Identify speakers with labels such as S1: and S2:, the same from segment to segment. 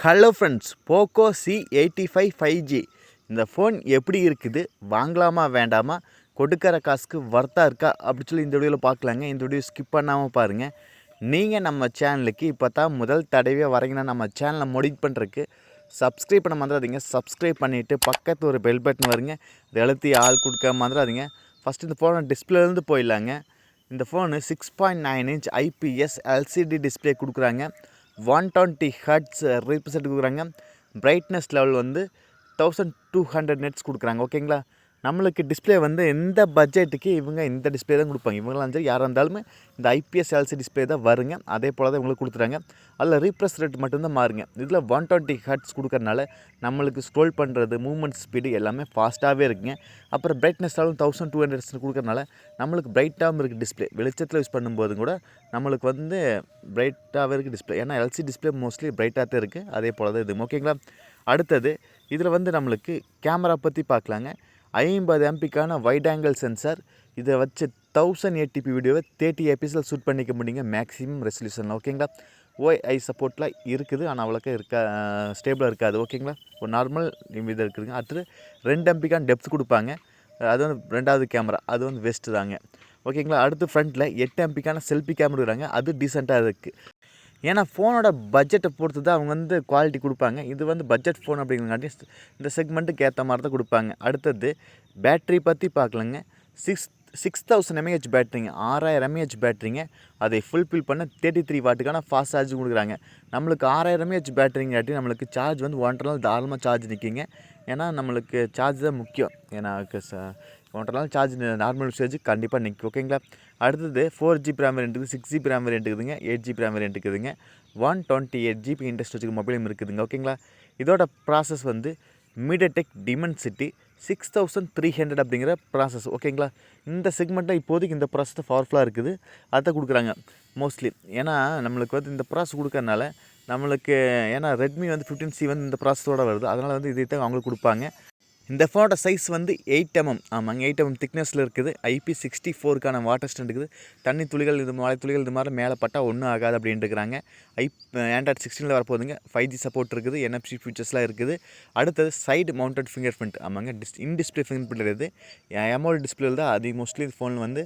S1: Hello friends, Poco C85 5G இந்த phone எப்படி இருக்குது, வாங்கலாமா வேண்டாமா, கொடுக்குற காசுக்கு வர்த்தா இருக்கா அப்படி சொல்லி இந்த வீடியோவில் பார்க்கலாங்க. இந்த வீடியோ ஸ்கிப் பண்ணாமல் பாருங்கள். நீங்கள் நம்ம சேனலுக்கு இப்போ தான் முதல் தடவையாக வரீங்கன்னா நம்ம சேனலை மோடிஃபை பண்ணுறதுக்கு சப்ஸ்கிரைப் பண்ண மறந்துடாதீங்க. சப்ஸ்கிரைப் பண்ணிவிட்டு பக்கத்து ஒரு பெல் பட்டன் வருங்க, இதை அழுத்தி ஆள் கொடுக்க மறந்துடாதீங்க. ஃபஸ்ட்டு இந்த ஃபோனை டிஸ்பிளேலேருந்து போயிடலாங்க. இந்த phone 6.9 inch IPS LCD display கொடுக்குறாங்க. 120 ஹர்ட்ஸ் ரீப்ரெசென்ட் கொடுக்குறாங்க. பிரைட்னஸ் லெவல் வந்து 1200 நெட்ஸ் கொடுக்குறாங்க. ஓகேங்களா, நம்மளுக்கு டிஸ்பிளே வந்து எந்த பட்ஜெட்டுக்கு இவங்க இந்த டிஸ்பிளே தான் கொடுப்பாங்க. இவங்களாம் சரி யாராக இருந்தாலுமே இந்த IPS LCD டிஸ்பிளே தான் வருங்க. அதே போல் தான் இவங்களுக்கு கொடுத்துறாங்க. அதில் ரீப்ரெஸ் ரேட் மட்டும்தான் மாறுங்க. இதில் 120 ஹர்ட்ஸ் கொடுக்கறனால நம்மளுக்கு ஸ்க்ரோல் பண்ணுறது, மூவ்மெண்ட் ஸ்பீடு எல்லாமே ஃபாஸ்ட்டாகவே இருக்குங்க. அப்புறம் பிரைட்னஸ் லெவல் 1200 கொடுக்கறனால நம்மளுக்கு பிரைட்டாகவும் இருக்குது டிஸ்பிளே. வெளிச்சத்தில் யூஸ் பண்ணும்போது கூட நம்மளுக்கு வந்து பிரைட்டாகவே இருக்குது டிஸ்பிளே. ஏன்னா LCD டிஸ்பிளே மோஸ்ட்லி பிரைட்டாக தான் இருக்குது. அதே போல் தான் இது. ஓகேங்களா, அடுத்தது இதில் வந்து நம்மளுக்கு கேமரா பற்றி பார்க்கலாங்க. 50 MPக்கான வைட் ஆங்கிள் சென்சார். இதை வச்சு 1080p வீடியோவை 30 fps ஷூட் பண்ணிக்க முடியுங்க மேக்ஸிமம் ரெசல்யூஷனில். ஓகேங்களா, OI சப்போர்ட்லாம் இருக்குது, ஆனால் அவ்வளோக்கா ஸ்டேபிளாக இருக்காது. ஓகேங்களா, ஒரு நார்மல் இது இருக்குதுங்க. அடுத்தது 2 MPக்கான டெப்த் கொடுப்பாங்க. அது வந்து ரெண்டாவது கேமரா, அது வந்து வெஸ்ட்டு தாங்க. ஓகேங்களா, அடுத்து ஃப்ரண்ட்டில் 8 MPக்கான செல்ஃபி கேமரா இருக்கிறாங்க. அது டீசெண்டாக இருக்குது. ஏன்னா ஃபோனோட பட்ஜெட்டை பொறுத்து தான் அவங்க வந்து குவாலிட்டி கொடுப்பாங்க. இது வந்து பட்ஜெட் ஃபோன் அப்படிங்கிறங்காட்டி இந்த செக்மெண்ட்டுக்கு ஏற்ற மாதிரி தான் கொடுப்பாங்க. அடுத்தது பேட்ரி பற்றி பார்க்கலங்க. 6000 mAh பேட்ரிங்க, 6000 mAh பேட்ரிங்க. அதை ஃபுல்ஃபில் பண்ண 33 வாட்டுக்கான ஃபாஸ்ட் சார்ஜ் கொடுக்குறாங்க. நம்மளுக்கு 6000 mAh பேட்ரிங்காட்டி நம்மளுக்கு சார்ஜ் வந்து 1.5 நாள் தாராளமாக சார்ஜ் நிற்கிங்க. ஏன்னா நம்மளுக்கு சார்ஜ் தான் முக்கியம். ஏன்னா 1.5 நாள் சார்ஜ் நார்மல் யூசேஜ் கண்டிப்பாக நிற்கும். ஓகேங்களா, அடுத்தது 4GB ரேம் வேரியன்ட் இருக்குது, 6GB ரேம் வேரியன்ட் இருக்குதுங்க, 8GB ரேம் வேரியன்ட் இருக்குதுங்க, 128GB இன்ட்ரெஸ்ட் வச்சுக்க மொபைலும் இருக்குதுங்க. ஓகேங்களா, இதோட ப்ராசஸ் வந்து மீடியாடெக் டிமென்சிட்டி 6300 அப்படிங்கிற ப்ராசஸ். ஓகேங்களா, இந்த செக்மெண்ட்டில் இப்போதைக்கு இந்த ப்ராசஸ் பவர்ஃபுல்லாக இருக்குது. அதை கொடுக்குறாங்க மோஸ்ட்லி. ஏன்னா நம்மளுக்கு வந்து இந்த ப்ராசஸ் கொடுக்கறனால நம்மளுக்கு, ஏன்னா ரெட்மி வந்து 15C வந்து இந்த ப்ராசஸோடு வருது. அதனால் வந்து இதை தான் அவங்களுக்கு கொடுப்பாங்க. இந்த ஃபோனோட சைஸ் வந்து 8mm. ஆமாங்க, 8mm திக்னஸில் இருக்குது. IP64க்கான வாட்டர் ஸ்டாண்ட் இருக்குது. தண்ணி துளிகள், இது மழை துளிகள் இது மாதிரி மேலே பட்டால் ஒன்றும் ஆகாது அப்படின்ட்டு இருக்கிறாங்க. ஆண்ட்ராய்ட் 16 வரப்போகுதுங்க. 5G சப்போர்ட் இருக்குது. NFC ஃபீச்சர்ஸ்லாம் இருக்குது. அடுத்தது சைடு மவுண்டட் ஃபிங்கர் பிரிண்ட். ஆமாங்க, இன் டிஸ்பிளே ஃபிங்கர் பிரிண்ட் இருக்குது. AMOLED டிஸ்பிளேயில் தான் அது மோஸ்ட்லி ஃபோனில் வந்து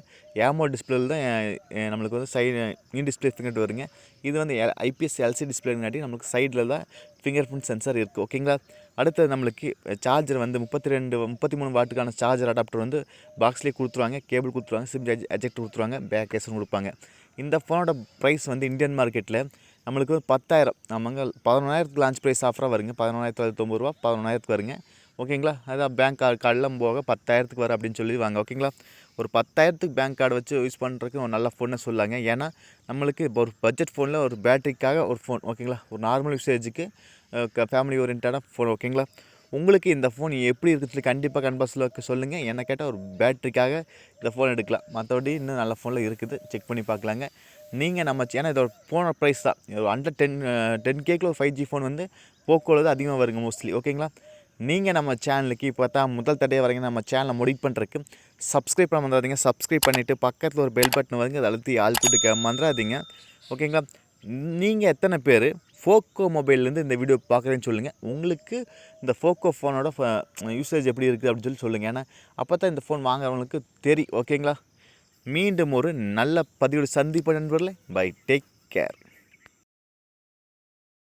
S1: AMOLED டிஸ்பிளேயில் தான் நம்மளுக்கு வந்து சைடு இன் டிஸ்பிளே ஃபிங்கர் வருங்க. இது வந்து IPS LCD டிஸ்பிளேங்காட்டி நம்மளுக்கு சைடில் தான் ஃபிங்கர் பிரிண்ட் சென்சார் இருக்குது. ஓகேங்களா, அடுத்தது நம்மளுக்கு சார்ஜர் வந்து 33 வாட்டுக்கான சார்ஜர் அடாப்டர் வந்து பாக்ஸ்லேயே கொடுத்துருவாங்க. கேபிள் கொடுத்துருவாங்க, சிம் எஜெக்டர் கொடுத்துருவாங்க, பேக் கேஸும் கொடுப்பாங்க. இந்த ஃபோனோட ப்ரைஸ் வந்து இந்தியன் மார்க்கெட்டில் நம்மளுக்கு 10,000. ஆமாங்க, 11,000 லான்ச் ப்ரைஸ் ஆஃபராக வருங்க. 11,990 ரூபா, 11,000 வருங்க. ஓகேங்களா, அதான் பேங்க் கார்டெலாம் போக 10,000 வரும் அப்படின்னு சொல்லி வாங்க. ஓகேங்களா, ஒரு 10,000 பேங்க் கார்டு வச்சு யூஸ் பண்ணுறதுக்கு ஒரு நல்ல ஃபோனை சொல்லாங்க. ஏன்னா நம்மளுக்கு இப்போ ஒரு பட்ஜெட் ஃபோனில் ஒரு பேட்டரிக்காக ஒரு ஃபோன். ஓகேங்களா, ஒரு நார்மல் யூசேஜுக்கு ஃபேமிலி ஓரியன்டான ஃபோன். ஓகேங்களா, உங்களுக்கு இந்த ஃபோன் எப்படி இருக்குன்னு கண்டிப்பாக கன்பாஸில் சொல்லுங்கள். என்ன கேட்டால் ஒரு பேட்டரிக்காக இந்த ஃபோன் எடுக்கலாம். மற்றபடி இன்னும் நல்ல ஃபோனில் இருக்குது, செக் பண்ணி பார்க்கலாங்க. நீங்கள் நம்ம ஏன்னா இதோட ஃபோனோட ப்ரைஸ் தான் ஒரு அண்டர் 10Kக்குள்ள ஒரு 5G ஃபோன் வந்து போக்கோவில் தான் அதிகமாக வருங்க மோஸ்ட்லி. ஓகேங்களா, நீங்கள் நம்ம சேனலுக்கு இப்போ தான் முதல் தடையாக வரீங்க, நம்ம சேனலை மோடிஃபை பண்ணுறதுக்கு சப்ஸ்கிரைப் பண்ண மறந்துடாதீங்க. சப்ஸ்கிரைப் பண்ணிவிட்டு பக்கத்தில் ஒரு பெல் பட்டன் வருங்க, அதை அழுத்தி ஆள் கூட்டுக்க மறந்துடாதீங்க. ஓகேங்களா, நீங்கள் எத்தனை பேர் போக்கோ மொபைல்லேருந்து இந்த வீடியோ பார்க்குறேன்னு சொல்லுங்கள். உங்களுக்கு இந்த போக்கோ ஃபோனோட யூசேஜ் எப்படி இருக்குது அப்படின்னு சொல்லி சொல்லுங்கள். ஏன்னா அப்போ தான் இந்த ஃபோன் வாங்குறவங்களுக்கு தெரியும். ஓகேங்களா, மீண்டும் ஒரு நல்ல பதிவோடு சந்திப்போம் நண்பர்களே. Bye, take care.